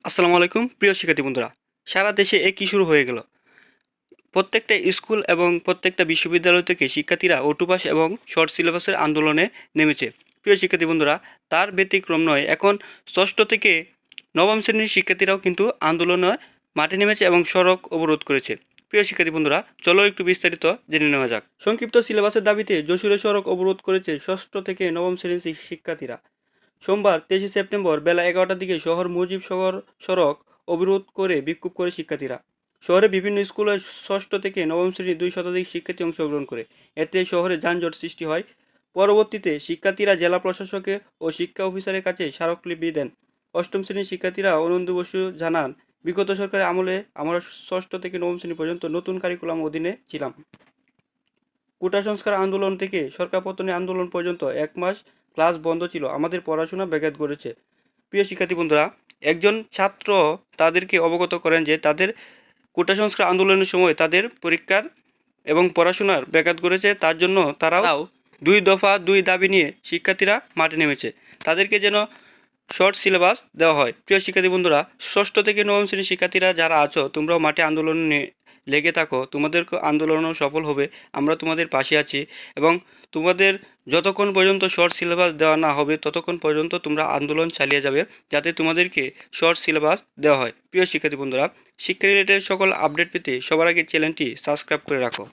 আসসালামু আলাইকুম প্রিয় শিক্ষার্থী বন্ধুরা। সারা দেশে একই শুরু হয়ে গেল। প্রত্যেকটা স্কুল এবং প্রত্যেকটা বিশ্ববিদ্যালয় থেকে শিক্ষার্থীরা অটোপাস এবং শর্ট সিলেবাসের আন্দোলনে নেমেছে। প্রিয় শিক্ষার্থী বন্ধুরা, তার ব্যতিক্রম নয়, এখন ষষ্ঠ থেকে নবম শ্রেণীর শিক্ষার্থীরাও কিন্তু আন্দোলনে মাঠে নেমেছে এবং সড়ক অবরোধ করেছে। প্রিয় শিক্ষার্থী বন্ধুরা, চলো একটু বিস্তারিত জেনে নেওয়া যাক। সংক্ষিপ্ত সিলেবাসের দাবিতে যশোরে সড়ক অবরোধ করেছে ষষ্ঠ থেকে নবম শ্রেণীর শিক্ষার্থীরা। সোমবার 23 সেপ্টেম্বর বেলা 11টার দিকে শহর মুজিব সড়ক অবরোধ করে বিক্ষোভ করে শিক্ষার্থীরা। শহরে বিভিন্ন স্কুলের ষষ্ঠ থেকে নবম শ্রেণীর 2 শতাধিক শিক্ষার্থী অংশগ্রহণ করে। এতে শহরে যানজট সৃষ্টি হয়। পরবর্তীতে শিক্ষার্থীরা জেলা প্রশাসকে ও শিক্ষা অফিসারের কাছে স্মারকলিপি দেন। অষ্টম শ্রেণীর শিক্ষার্থীরা অনন্ত বসু জানান, বিগত সরকারের আমলে আমরা ষষ্ঠ থেকে নবম শ্রেণী পর্যন্ত নতুন কারিকুলাম অধীনে ছিলাম। কোটা সংস্কার আন্দোলন থেকে সরকার পতনের আন্দোলন পর্যন্ত 1 মাস ক্লাস বন্ধ ছিল। আমাদের পড়াশোনা ব্যাঘাত ঘটেছে। প্রিয় শিক্ষার্থী বন্ধুরা, একজন ছাত্র তাদেরকে অবগত করেন যে তাদের কোটা সংস্কার আন্দোলনের সময় তাদের পরীক্ষার এবং পড়াশোনার ব্যাঘাত ঘটেছে। তার জন্য তারাও 2 দফা 2 দাবি নিয়ে শিক্ষার্থীরা মাঠে নেমেছে। তাদেরকে যেন শর্ট সিলেবাস দেওয়া হয়। প্রিয় শিক্ষার্থী বন্ধুরা, ষষ্ঠ থেকে নবম শ্রেণীর শিক্ষার্থীরা যারা আছো, তোমরাও মাঠে আন্দোলনে লেগে থাকো। তোমাদের আন্দোলনও সফল হবে। আমরা তোমাদের পাশে আছি এবং তোমাদের যতক্ষণ পর্যন্ত শর্ট সিলেবাস দেওয়া না হবে ততক্ষণ পর্যন্ত তোমরা আন্দোলন চালিয়ে যাবে, যাতে তোমাদেরকে শর্ট সিলেবাস দেওয়া হয়। প্রিয় শিক্ষার্থী বন্ধুরা, শিক্ষা রিলেটেড সকল আপডেট পেতে সবার আগে চ্যানেলটি সাবস্ক্রাইব করে রাখো।